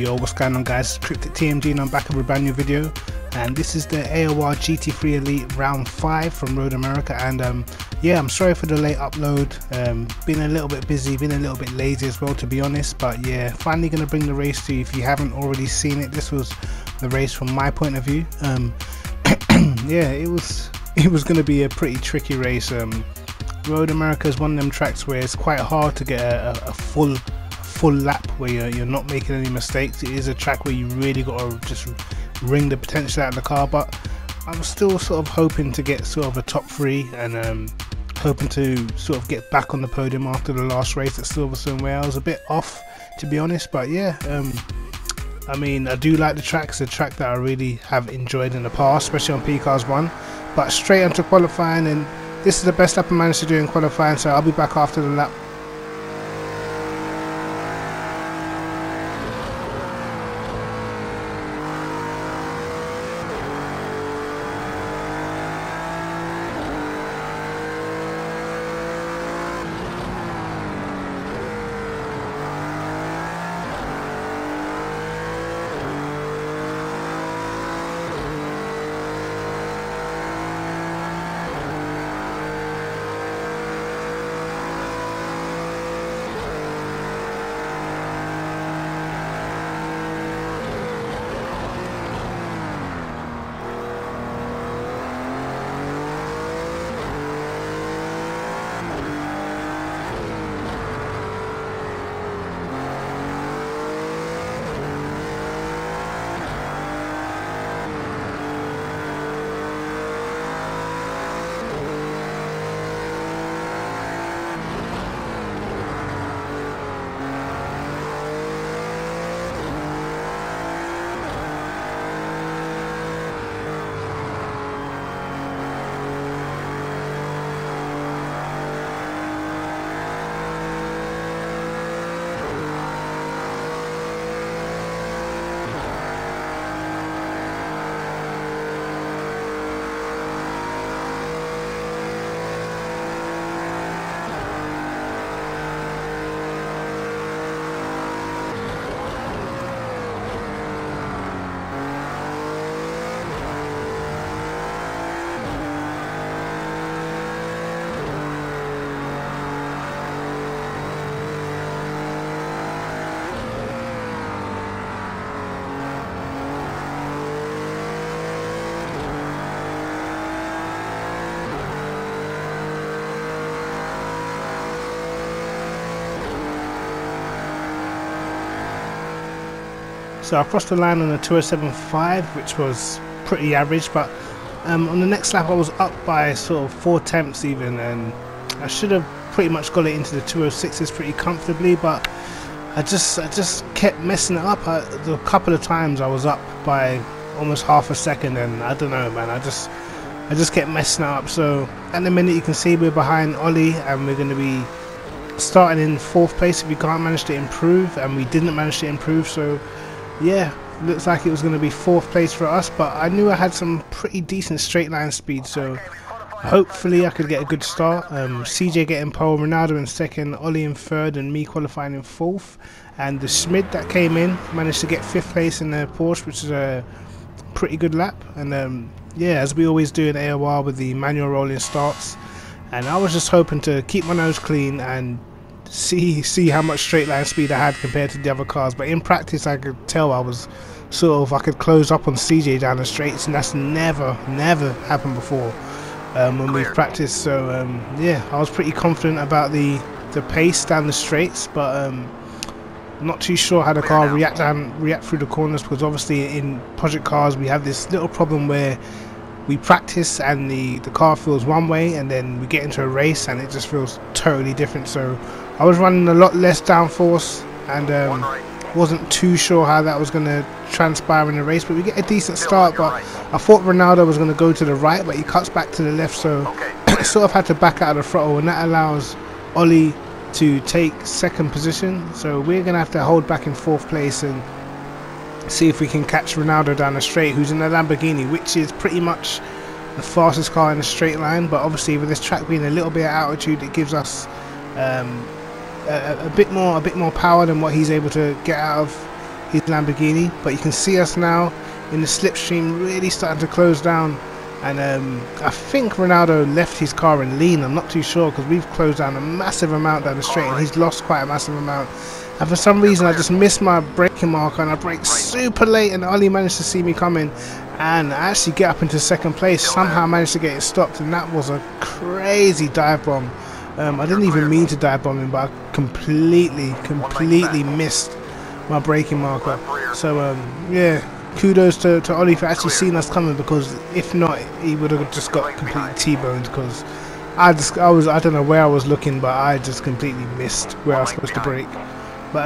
Yo, what's going on guys, it's Cryptic TMG and I'm back with a brand new video, and this is the AOR GT3 Elite round 5 from Road America. And yeah, I'm sorry for the late upload, been a little bit busy, been a little bit lazy as well to be honest, but yeah, finally going to bring the race to you. If you haven't already seen it, this was the race from my point of view. Yeah, it was going to be a pretty tricky race. Road America is one of them tracks where it's quite hard to get a full lap where you're not making any mistakes. It is a track where you really got to just wring the potential out of the car, but I'm still sort of hoping to get sort of a top 3 and hoping to sort of get back on the podium after the last race at Silverstone, where I was a bit off to be honest. But yeah, I mean, I do like the track. It's a track that I really have enjoyed in the past, especially on PCARS 1. But straight into qualifying, and this is the best lap I managed to do in qualifying, so I'll be back after the lap. So I crossed the line on a 207.5, which was pretty average, but on the next lap I was up by sort of 4 tenths even, and I should have pretty much got it into the 206s pretty comfortably, but I just kept messing it up. A couple of times I was up by almost half a second, and I don't know, man, I just kept messing it up. So at the minute you can see we're behind Ollie, and we're going to be starting in 4th place if we can't manage to improve, and we didn't manage to improve. So yeah, looks like it was going to be 4th place for us, but I knew I had some pretty decent straight line speed, so hopefully I could get a good start. CJ getting pole, Ronaldo in 2nd, Ollie in 3rd, and me qualifying in 4th. And the Schmid that came in managed to get 5th place in the Porsche, which is a pretty good lap. And yeah, as we always do in AOR with the manual rolling starts, and I was just hoping to keep my nose clean and see how much straight line speed I had compared to the other cars. But in practice I could tell I was I could close up on CJ down the straights, and that's never happened before when we've practiced. So yeah, I was pretty confident about the pace down the straights, but not too sure how the car react through the corners, because obviously in project cars we have this little problem where we practice and the car feels one way, and then we get into a race and it just feels totally different. So I was running a lot less downforce, and wasn't too sure how that was going to transpire in the race, but we get a decent start. But I thought Ronaldo was going to go to the right, but he cuts back to the left, so sort of had to back out of the throttle, and that allows Ollie to take 2nd position. So we're going to have to hold back in 4th place and see if we can catch Ronaldo down the straight, who's in a Lamborghini, which is pretty much the fastest car in the straight line. But obviously with this track being a little bit of altitude, it gives us a bit more power than what he's able to get out of his Lamborghini, but you can see us now in the slipstream really starting to close down. And I think Ronaldo left his car in lean, I'm not too sure, because we've closed down a massive amount down the straight and he's lost quite a massive amount. And for some reason I just missed my braking marker and I braked super late, and Ollie managed to see me coming and I actually get up into second place. Somehow managed to get it stopped, and that was a crazy dive bomb. I didn't even mean to dive bomb him, but I completely missed my braking marker. So yeah, kudos to Ollie for actually seeing us coming, because if not, he would have just got completely T-boned, because I don't know where I was looking, but I just completely missed where I was supposed to brake. But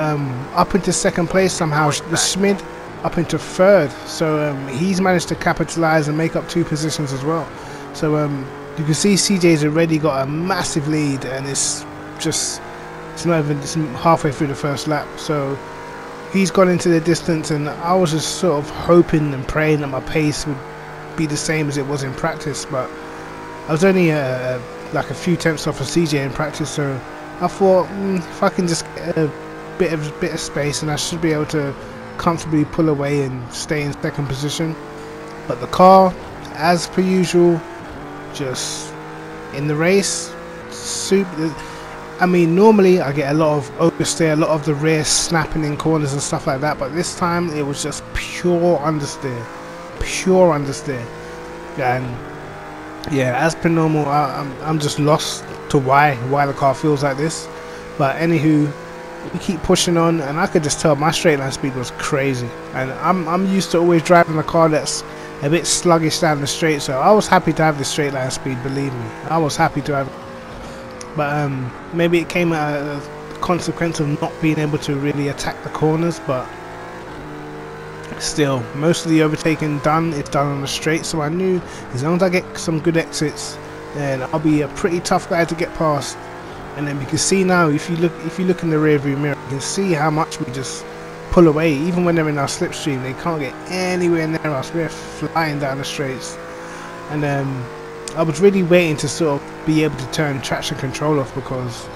up into second place somehow, the Schmid up into third, so he's managed to capitalize and make up 2 positions as well. So you can see CJ's already got a massive lead, and it's halfway through the first lap, so he's gone into the distance, and I was just sort of hoping and praying that my pace would be the same as it was in practice, but I was only like a few tenths off of CJ in practice, so I thought if I can just get a bit of space, and I should be able to comfortably pull away and stay in second position. But the car, as per usual, just in the race, I mean, normally I get a lot of oversteer, a lot of the rear snapping in corners and stuff like that, but this time it was just pure understeer, and yeah, as per normal, I'm just lost to why the car feels like this. But anywho, we keep pushing on, and I could just tell my straight line speed was crazy, and I'm used to always driving a car that's a bit sluggish down the straight, so I was happy to have the straight line speed, believe me, I was happy to have it. But maybe it came at a consequence of not being able to really attack the corners, but still, most of the overtaking it's done on the straight, so I knew as long as I get some good exits, then I'll be a pretty tough guy to get past. And then you can see now, if you look in the rear view mirror, you can see how much we just pull away. Even when they're in our slipstream, they can't get anywhere near us. We're flying down the straights. And I was really waiting to sort of be able to turn traction control off, because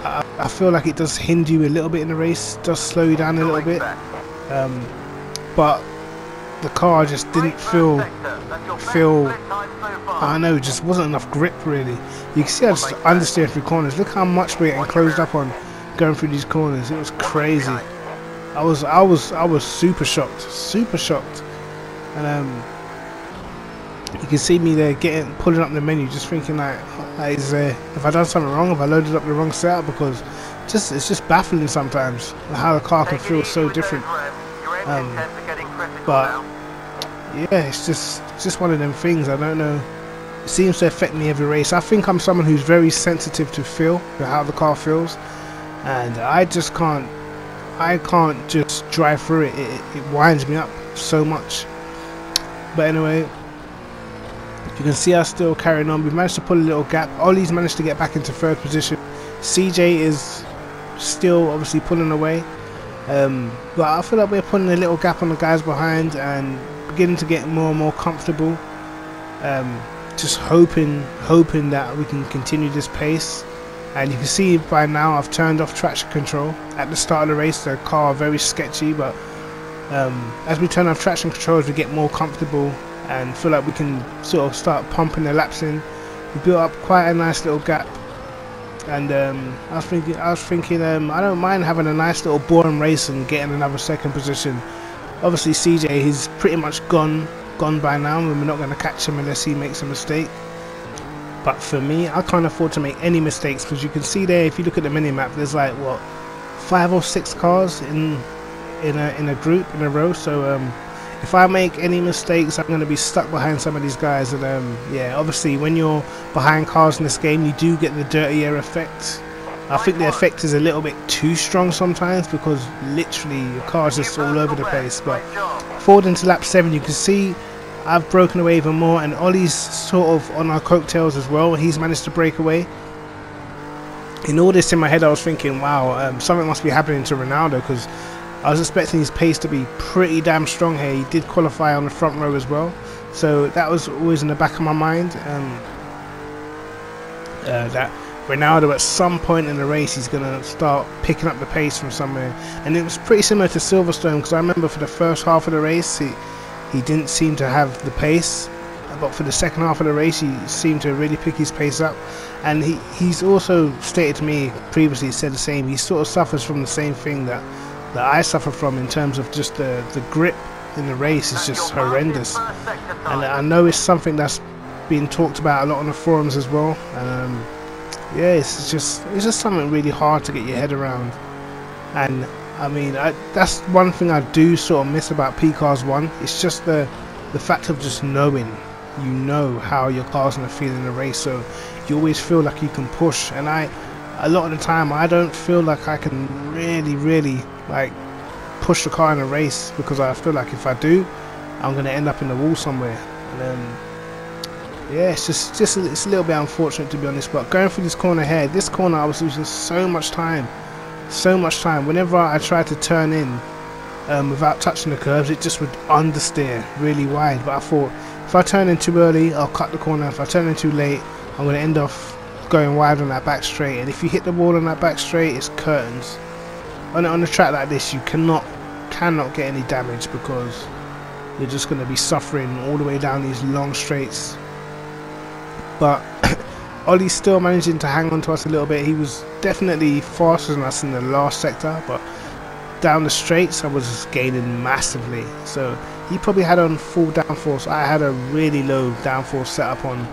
I feel like it does hinder you a little bit in the race, does slow you down a little bit. But the car just didn't feel I don't know, just wasn't enough grip really. You can see I just understeer through corners. Look how much we're getting closed up on going through these corners. It was crazy. I was super shocked. And you can see me there pulling up the menu, just thinking like, have I done something wrong? Have I loaded up the wrong setup? Because it's just baffling sometimes how the car can feel so different. But yeah, it's just one of them things. I don't know. It seems to affect me every race. I think I'm someone who's very sensitive to how the car feels, and I can't just drive through it. It winds me up so much. But anyway, you can see us still carrying on. We've managed to pull a little gap. Ollie's managed to get back into third position. CJ is still obviously pulling away. But I feel like we're putting a little gap on the guys behind and beginning to get more and more comfortable. Just hoping that we can continue this pace. And you can see by now I've turned off traction control. At the start of the race, the car very sketchy, but as we turn off traction control, as we get more comfortable and feel like we can sort of start pumping the laps in, we built up quite a nice little gap. And I was thinking I don't mind having a nice little boring race and getting another second position. Obviously CJ, he's pretty much gone by now, and we're not going to catch him unless he makes a mistake. But for me, I can't afford to make any mistakes, because you can see there, if you look at the mini-map, there's like what, 5 or 6 cars in a group in a row. So if I make any mistakes, I'm going to be stuck behind some of these guys. And yeah, obviously when you're behind cars in this game, you do get the dirty air effect. I think the effect is a little bit too strong sometimes, because literally your car's just all over the place. But forward into lap 7, you can see I've broken away even more, and Ollie's sort of on our coattails as well. He's managed to break away. In all this in my head, I was thinking, wow, something must be happening to Ronaldo, because I was expecting his pace to be pretty damn strong here. He did qualify on the front row as well, so that was always in the back of my mind. That Ronaldo at some point in the race he's going to start picking up the pace from somewhere. And it was pretty similar to Silverstone, because I remember for the first half of the race he didn't seem to have the pace, but for the second half of the race he seemed to really pick his pace up. And he's also stated to me previously, he said the same, he sort of suffers from the same thing that I suffer from, in terms of just the grip in the race is just horrendous. And I know it's something that's being talked about a lot on the forums as well. Yeah, it's just something really hard to get your head around. And I mean, that's one thing I do sort of miss about P-Cars 1. It's just the fact of just knowing, you know how your car's gonna feel in the race, so you always feel like you can push. And a lot of the time I don't feel like I can really like push the car in a race, because I feel like if I do, I'm gonna end up in the wall somewhere. And yeah, it's a little bit unfortunate, to be honest. But going through this corner here, this corner I was losing so much time. Whenever I tried to turn in without touching the curbs, it just would understeer really wide. But I thought, if I turn in too early, I'll cut the corner. If I turn in too late, I'm going to end off going wide on that back straight. And if you hit the wall on that back straight, it's curtains. On a track like this, you cannot get any damage, because you're just going to be suffering all the way down these long straights. But Ollie's still managing to hang on to us a little bit. He was definitely faster than us in the last sector, but down the straights I was just gaining massively. So he probably had on full downforce. I had a really low downforce setup on,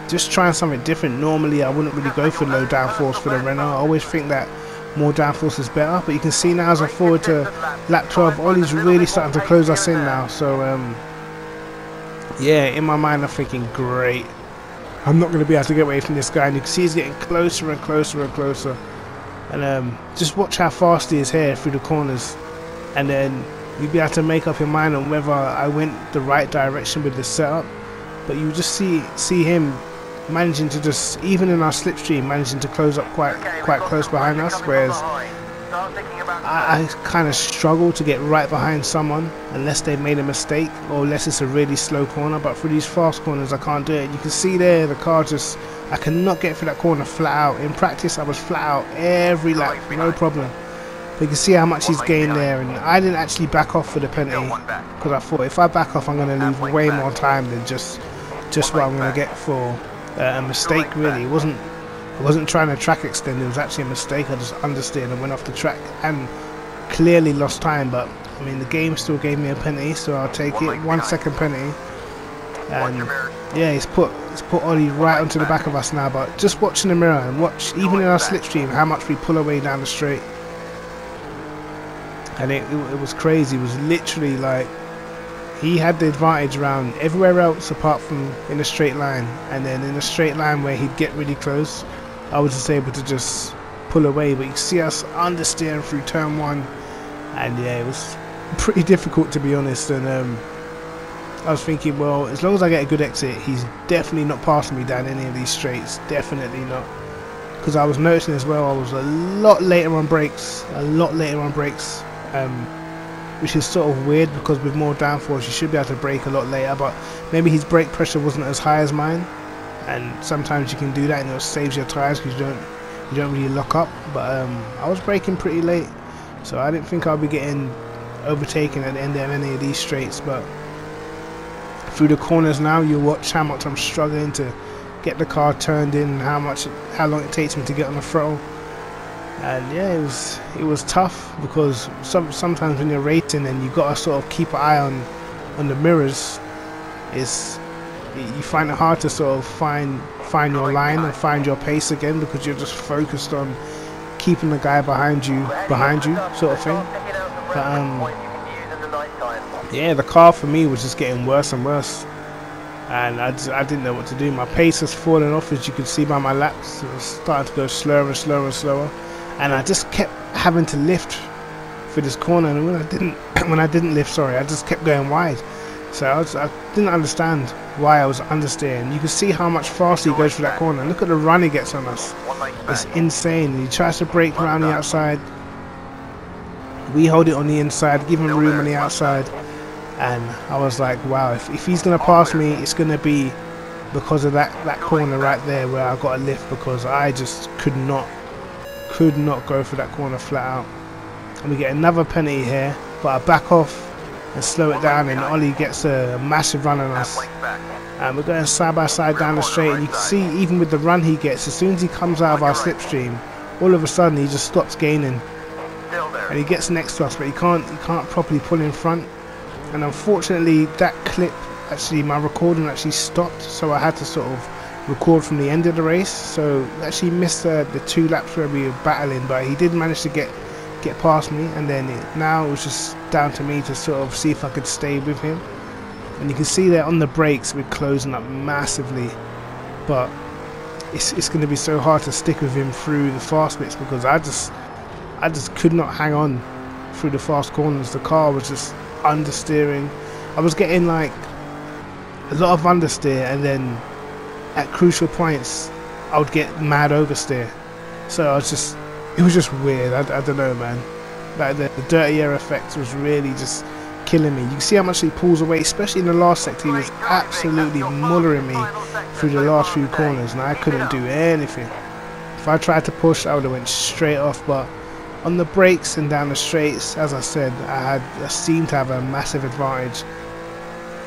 just trying something different. Normally I wouldn't really go for low downforce for the Renault. I always think that more downforce is better, but you can see now as I forward to lap 12, Ollie's really starting to close us in now. So yeah, in my mind I'm thinking, great, I'm not going to be able to get away from this guy. And you can see he's getting closer and closer and closer. And just watch how fast he is here through the corners. And then you'll be able to make up your mind on whether I went the right direction with the setup. But you just see him managing to just, even in our slipstream, managing to close up quite close behind us. Whereas I kind of struggle to get right behind someone unless they've made a mistake, or unless it's a really slow corner. But for these fast corners I can't do it. You can see there the car just, I cannot get through that corner flat out. In practice I was flat out every lap, no problem. But you can see how much he's gained there. And I didn't actually back off for the penalty, because I thought if I back off I'm going to lose way more time than just what I'm going to get for a mistake. Really, I wasn't trying to track extend, it was actually a mistake. I just understeered and went off the track and clearly lost time. But I mean, the game still gave me a penalty, so I'll take it. 1 second penalty. And yeah, he's put Ollie right onto the back of us now. But just watching the mirror and watch, even in our slipstream, how much we pull away down the straight. And it was crazy. It was literally like he had the advantage around everywhere else apart from in a straight line. And then in a straight line where he'd get really close, I was just able to just pull away. But you can see us understeering through turn 1, and yeah, it was pretty difficult, to be honest. And I was thinking, well, as long as I get a good exit, he's definitely not passing me down any of these straights, definitely not. Because I was noticing as well, I was a lot later on brakes, which is sort of weird, because with more downforce you should be able to brake a lot later. But maybe his brake pressure wasn't as high as mine, and sometimes you can do that and it saves your tyres because you don't really lock up. But I was braking pretty late, so I didn't think I'd be getting overtaken at the end of any of these straights. But through the corners now, you watch how much I'm struggling to get the car turned in, how long it takes me to get on the throttle. And yeah, it was tough, because sometimes when you're racing and you've got to sort of keep an eye on the mirrors, you find it hard to sort of find your line and find your pace again, because you're just focused on keeping the guy behind you sort of thing. But yeah, the car for me was just getting worse and worse, and I didn't know what to do. My pace was falling off, as you can see by my laps. It was starting to go slower and slower and slower, and I just kept having to lift for this corner. And when I didn't lift, I just kept going wide. So I didn't understand why I was understeering. You can see how much faster he goes through that corner. Look at the run he gets on us. It's insane. He tries to brake around the outside. We hold it on the inside, give him room on the outside. And I was like, wow, if he's going to pass me, it's going to be because of that corner right there where I got a lift, because I just could not go for that corner flat out. And we get another penalty here, but I back off and slow it down, and Ollie gets a massive run on us. And we're going side by side down the straight, and you can see even with the run he gets, as soon as he comes out of our slipstream, all of a sudden he just stops gaining, and he gets next to us, but he can't properly pull in front. And unfortunately that clip, actually my recording actually stopped, so I had to sort of record from the end of the race. So actually missed the 2 laps where we were battling, but he did manage to get past me, and then now it was just down to me to sort of see if I could stay with him. And you can see that on the brakes we're closing up massively, but it's going to be so hard to stick with him through the fast bits, because I just could not hang on through the fast corners. The car was just understeering. I was getting like a lot of understeer, and then at crucial points I would get mad oversteer. So it was just weird. I don't know, man. Like the dirty air effect was really just killing me. You can see how much he pulls away, especially in the last sector. He was absolutely mullering me through the last few corners, and I couldn't do anything. If I tried to push, I would have went straight off. But on the brakes and down the straights, as I said, I seemed to have a massive advantage,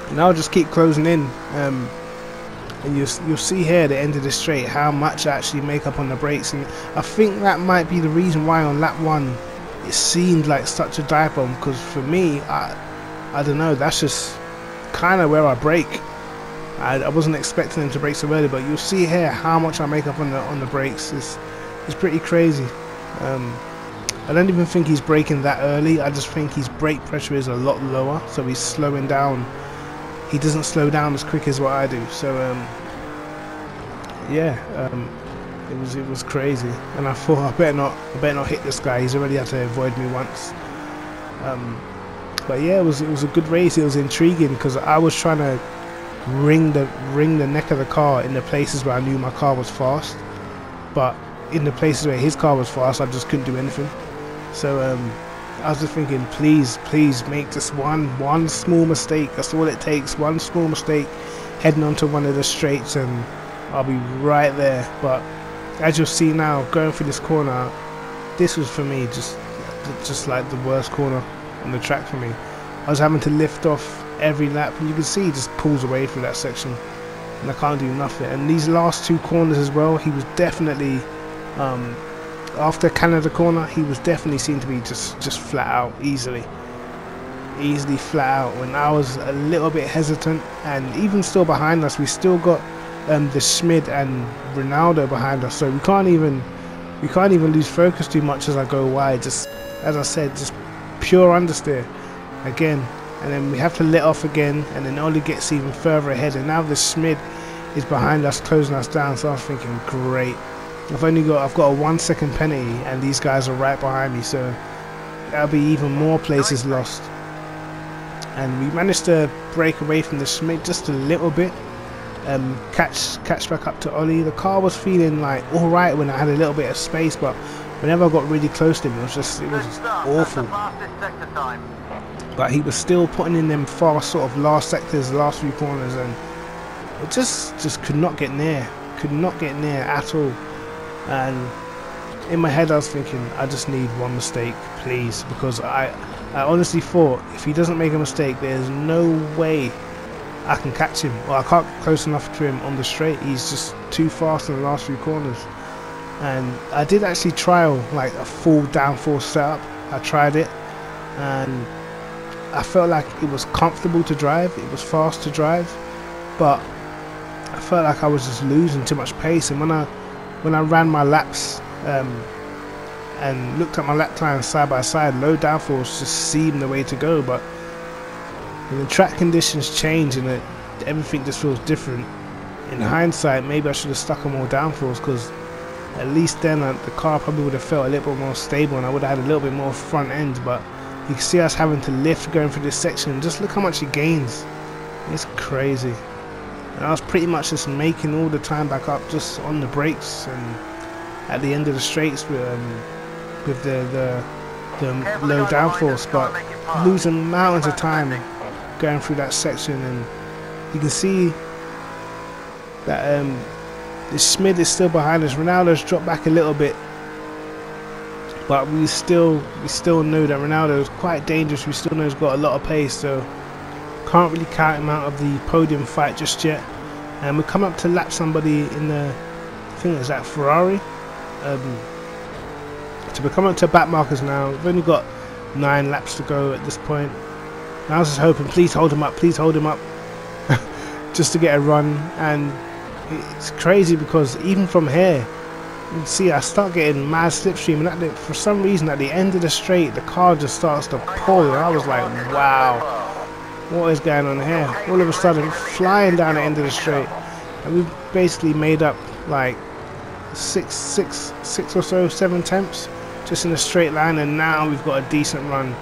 and I'll just keep closing in. And you'll see here at the end of the straight how much I actually make up on the brakes, and I think that might be the reason why on lap 1 it seemed like such a dive bomb, because for me, I don't know, that's just kind of where I brake. I wasn't expecting them to brake so early, but you'll see here how much I make up on the brakes. It's pretty crazy. I don't even think he's braking that early. I just think his brake pressure is a lot lower, so he's slowing down. He doesn't slow down as quick as what I do. So yeah, it was crazy, and I thought I better not hit this guy. He's already had to avoid me once. But yeah, it was a good race. It was intriguing because I was trying to ring the neck of the car in the places where I knew my car was fast, but in the places where his car was fast, I just couldn't do anything. So I was just thinking, please make just one small mistake. That's all it takes. One small mistake heading onto one of the straights, and I'll be right there. But as you'll see now, going through this corner, this was for me just like the worst corner on the track for me. I was having to lift off every lap, and you can see he just pulls away through that section, and I can't do nothing. And these last 2 corners as well, he was definitely after Canada corner, he was definitely seen to be just flat out, easily flat out, when I was a little bit hesitant. And even still behind us, we still got the Schmid and Ronaldo behind us, so we can't even lose focus too much as I go wide. Just as I said, just pure understeer again, and then we have to let off again, and then Ollie gets even further ahead, and now the Schmid is behind us, closing us down. So I was thinking, great, I've got a 1 second penalty, and these guys are right behind me, so that'll be even more places lost. And we managed to break away from the Schmid just a little bit, catch back up to Ollie. The car was feeling like alright when I had a little bit of space, but whenever I got really close to him, it was just awful. But he was still putting in them fast sort of last sectors, last few corners, and it just could not get near at all. And in my head I was thinking, I just need one mistake, please, because I honestly thought if he doesn't make a mistake, there's no way I can catch him, or I can't get close enough to him on the straight. He's just too fast in the last few corners. And I did actually trial like a full downforce setup. I tried it, and I felt like it was comfortable to drive, it was fast to drive, but I felt like I was just losing too much pace. And when I ran my laps and looked at my lap times side by side, low downforce just seemed the way to go. But when the track conditions change and everything just feels different, in hindsight maybe I should have stuck on more downforce, because at least then the car probably would have felt a little bit more stable, and I would have had a little bit more front end. But you can see us having to lift going through this section. Just look how much it gains. It's crazy. And I was pretty much just making all the time back up just on the brakes, and at the end of the straights with the low downforce, but losing mountains of time going through that section. And you can see that the Schmid is still behind us. Ronaldo's dropped back a little bit, but we still know that Ronaldo is quite dangerous. We still know he's got a lot of pace, so can't really count him out of the podium fight just yet. And we come up to lap somebody in the, I think it's that Ferrari. So we're coming up to back markers now. We've only got 9 laps to go at this point. And I was just hoping, please hold him up, just to get a run. And it's crazy because even from here, you can see I start getting mad slipstream, and for some reason at the end of the straight the car just starts to pull, and I was like, wow, what is going on here? All of a sudden flying down the end of the straight, and we've basically made up like six or so, 7 tenths just in a straight line, and now we've got a decent run.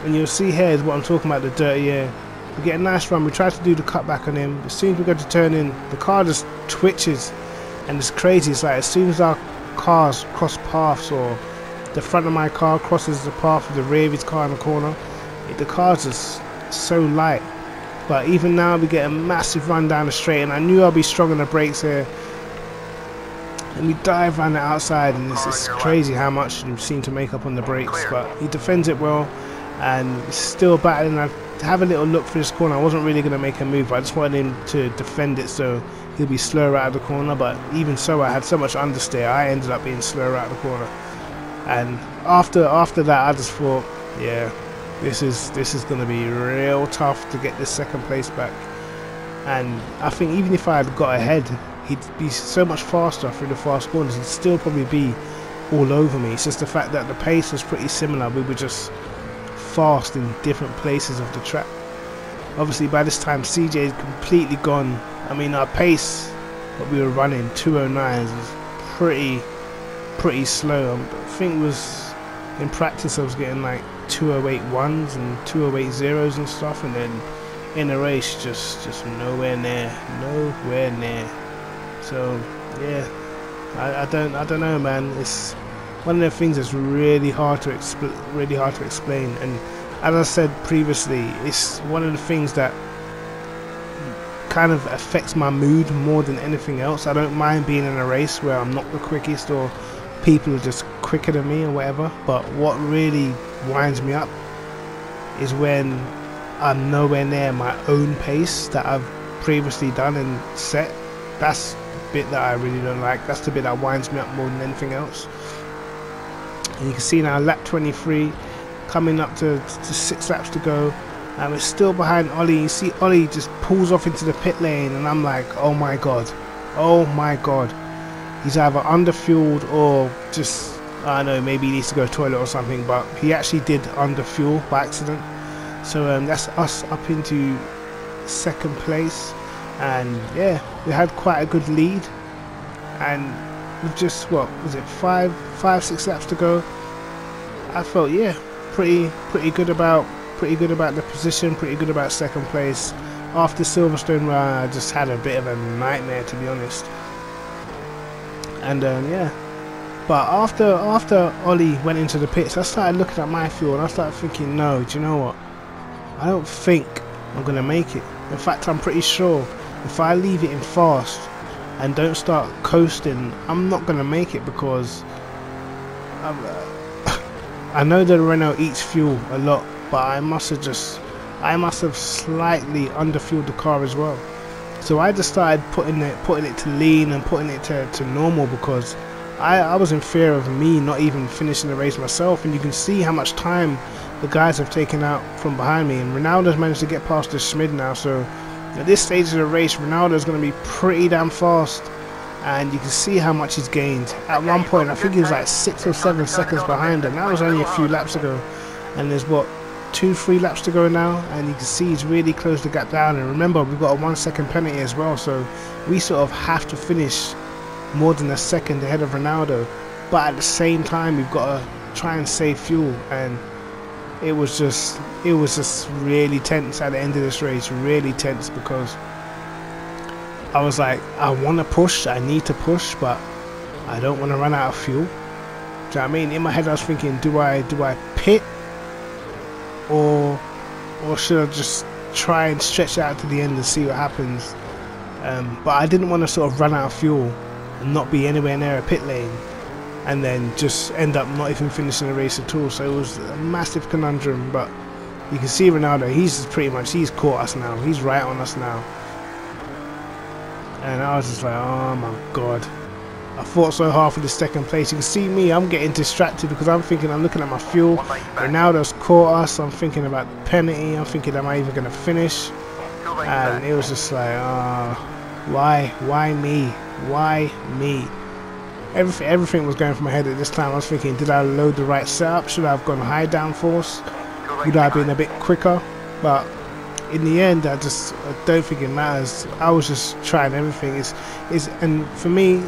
And you'll see here is what I'm talking about, the dirty air. We get a nice run. We try to do the cutback on him. As soon as we go to turn in, the car just twitches, and it's crazy. It's like as soon as our cars cross paths, or the front of my car crosses the path of the rear of his car in the corner, the car's just so light. But even now we get a massive run down the straight, and I knew I'd be strong on the brakes here. And we dive around the outside, and it's crazy how much you seem to make up on the brakes. But he defends it well, and it's still battling. I have a little look for this corner. I wasn't really going to make a move, but I just wanted him to defend it so he'll be slower out of the corner. But even so, I had so much understeer, I ended up being slower out of the corner. And after that, I just thought, yeah, this is going to be real tough to get this second place back. And I think even if I had got ahead, he'd be so much faster through the fast corners. He'd still probably be all over me. It's just the fact that the pace was pretty similar. We were just fast in different places of the track. Obviously by this time CJ is completely gone. I mean, our pace that we were running, 209s, was pretty slow. I think it was in practice I was getting like 208.1s and 208.0s and stuff, and then in a race just nowhere near. So yeah, I don't know, man. It's one of the things that's really hard to explain. And as I said previously, it's one of the things that kind of affects my mood more than anything else. I don't mind being in a race where I'm not the quickest, or people are just quicker than me or whatever, but what really winds me up is when I'm nowhere near my own pace that I've previously done and set. That's the bit that I really don't like. That's the bit that winds me up more than anything else. And you can see now lap 23, coming up to 6 laps to go, and we're still behind Ollie. You see Ollie just pulls off into the pit lane, and I'm like, oh my god, he's either underfueled or just, I don't know, maybe he needs to go to the toilet or something. But he actually did underfuel by accident. So that's us up into second place, and yeah, we had quite a good lead, and with just, what was it, 5-6 laps to go, I felt, yeah, pretty good about the position, pretty good about second place. After Silverstone, where I just had a bit of a nightmare, to be honest. And yeah, but after Ollie went into the pits, I started looking at my fuel, and I started thinking, no, do you know what, I don't think I'm gonna make it. In fact, I'm pretty sure if I leave it in fast and don't start coasting, I'm not gonna make it, because I know that Renault eats fuel a lot, but I must have slightly underfueled the car as well. So I just started putting it to lean and putting it to normal, because I was in fear of me not even finishing the race myself. And you can see how much time the guys have taken out from behind me, and Ronaldo's managed to get past the Schmid now. So at this stage of the race, Ronaldo's going to be pretty damn fast, and you can see how much he's gained. At one point I think he was like 6 or 7 seconds behind, and that was only a few laps ago, and there's what, 2-3 laps to go now, and you can see he's really closed the gap down. And remember, we've got a 1 second penalty as well, so we sort of have to finish more than a second ahead of Ronaldo, but at the same time we've got to try and save fuel. And it was just really tense at the end of this race, really tense, because I was like, I want to push, I need to push, but I don't want to run out of fuel. Do you know what I mean? In my head I was thinking, do I pit, or should I just try and stretch out to the end and see what happens? but I didn't want to sort of run out of fuel and not be anywhere near a pit lane and then just end up not even finishing the race at all. So it was a massive conundrum. But you can see Ronaldo, he's caught us now, he's right on us now. And I was just like, oh my god, I fought so hard for the second place. You can see me, I'm getting distracted because I'm looking at my fuel. Ronaldo's caught us, I'm thinking about the penalty, I'm thinking, am I even going to finish? And it was just like, why me? Why me? Everything was going through my head at this time. I was thinking, did I load the right setup? Should I have gone high downforce? Would I have been a bit quicker? But in the end, I don't think it matters. I was just trying everything. And for me,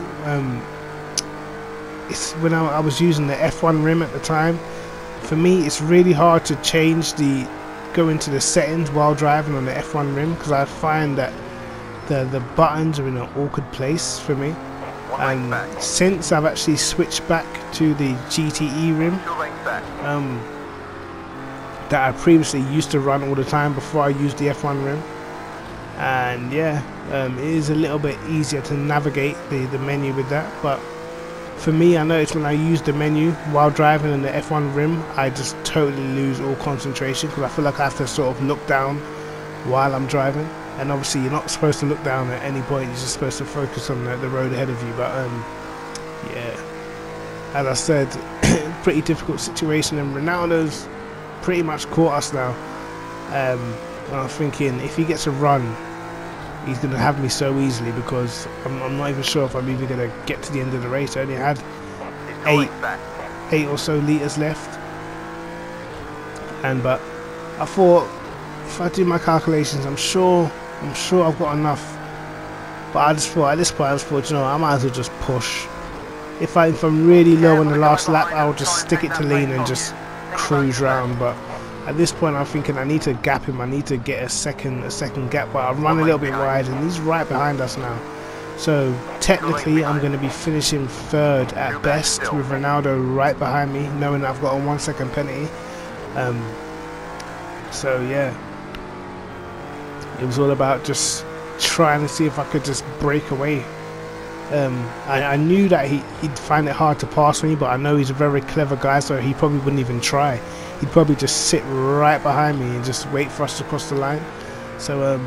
it's when I was using the F1 rim at the time. For me, it's really hard to go into the settings while driving on the F1 rim, because I find that the buttons are in an awkward place for me. And since I've actually switched back to the GTE rim, that I previously used to run all the time before I used the F1 rim, and yeah, it is a little bit easier to navigate the menu with that. But for me, I noticed when I use the menu while driving in the F1 rim, I just totally lose all concentration, because I feel like I have to sort of look down while I'm driving. And obviously you're not supposed to look down at any point, you're just supposed to focus on the road ahead of you. But yeah, as I said, pretty difficult situation, and Ronaldo's pretty much caught us now. And I'm thinking, if he gets a run, he's going to have me so easily, because I'm not even sure if I'm even going to get to the end of the race. I only had eight or so litres left, but I thought, if I do my calculations, I'm sure I've got enough. But I just thought, at this point, you know, I might as well just push. If I'm really low on the last lap, I'll just stick it to lean and just cruise round. But at this point, I'm thinking I need to gap him. I need to get a second gap. But I've run a little bit wide, and he's right behind us now. So technically, I'm going to be finishing third at best, with Ronaldo right behind me, knowing that I've got a 1 second penalty. So yeah, it was all about just trying to see if I could just break away. I knew that he'd find it hard to pass me, but I know he's a very clever guy, so he probably wouldn't even try. He'd probably just sit right behind me and just wait for us to cross the line. So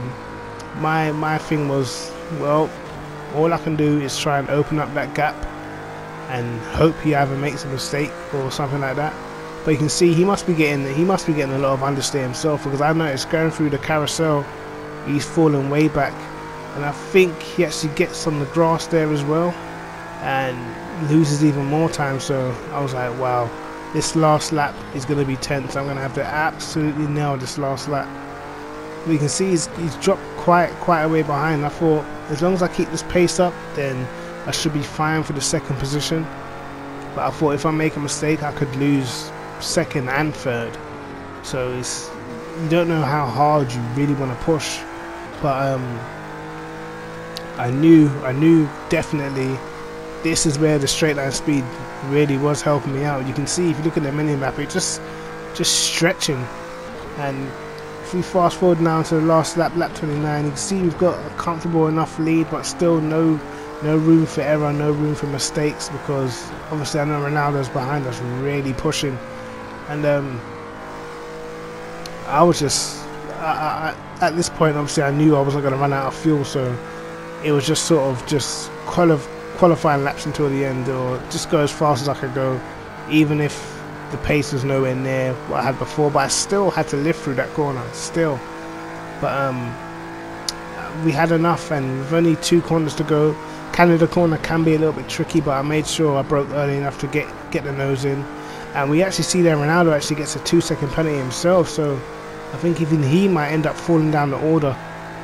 my thing was, well, all I can do is try and open up that gap and hope he either makes a mistake or something like that. But you can see he must be getting a lot of understeer himself, because I noticed going through the carousel, he's falling way back, and I think he actually gets on the grass there as well and loses even more time. So I was like, wow, this last lap is going to be tense. I'm going to have to absolutely nail this last lap. But you can see he's dropped quite a way behind. I thought, as long as I keep this pace up, then I should be fine for the second position. But I thought, if I make a mistake, I could lose second and third. So you don't know how hard you really want to push. But I knew definitely this is where the straight line speed really was helping me out. You can see, if you look at the mini map, it just stretching. And if we fast forward now to the last lap, lap 29, you can see we've got a comfortable enough lead, but still no room for error, no room for mistakes, because obviously I know Ronaldo's behind us really pushing. And I was just at this point, obviously I knew I wasn't going to run out of fuel, so it was just sort of just qualifying laps until the end, or just go as fast as I could go, even if the pace was nowhere near what I had before. But I still had to live through that corner still. But we had enough, and with only 2 corners to go, Canada corner can be a little bit tricky, but I made sure I broke early enough to get the nose in. And we actually see that Ronaldo actually gets a 2-second penalty himself, so I think even he might end up falling down the order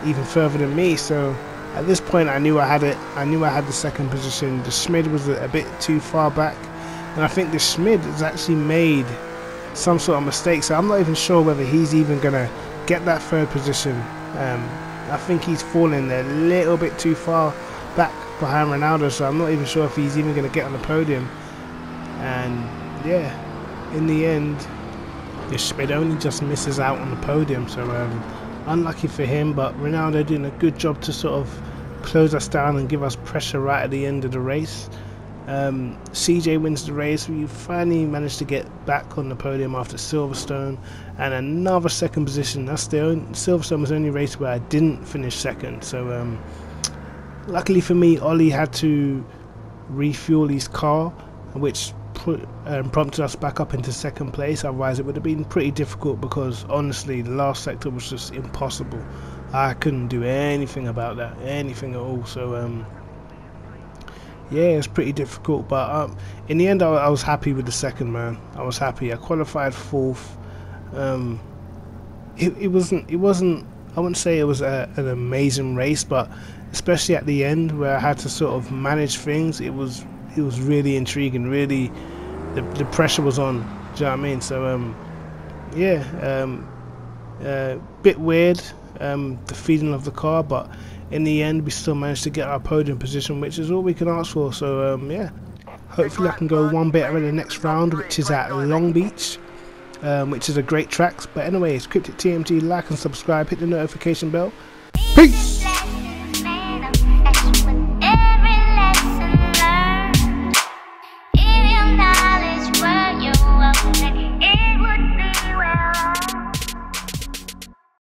even further than me. So at this point I knew I had it. I knew I had the second position. The Schmid was a bit too far back, and I think the Schmid has actually made some sort of mistake, so I'm not even sure whether he's even going to get that third position. I think he's falling a little bit too far back behind Ronaldo, so I'm not even sure if he's even going to get on the podium. And yeah, in the end, the Schmid only just misses out on the podium, so unlucky for him. But Ronaldo doing a good job to sort of close us down and give us pressure right at the end of the race. CJ wins the race. We finally managed to get back on the podium after Silverstone, and another second position. That's the only, Silverstone was the only race where I didn't finish second. So luckily for me, Ollie had to refuel his car, which prompted us back up into second place. Otherwise it would have been pretty difficult, because honestly the last sector was just impossible. I couldn't do anything about that, anything at all. So yeah, it's pretty difficult, but in the end I was happy with the second, man. I was happy. I qualified fourth. It wasn't I wouldn't say it was an amazing race, but especially at the end where I had to sort of manage things, it was really intriguing. Really, the pressure was on. Do you know what I mean? So yeah, bit weird, the feeling of the car, but in the end we still managed to get our podium position, which is all we can ask for. So yeah, hopefully I can go one bit over the next round, which is at Long Beach, which is a great track. But anyway, it's Cryptic TMG. Like and subscribe, hit the notification bell. Peace.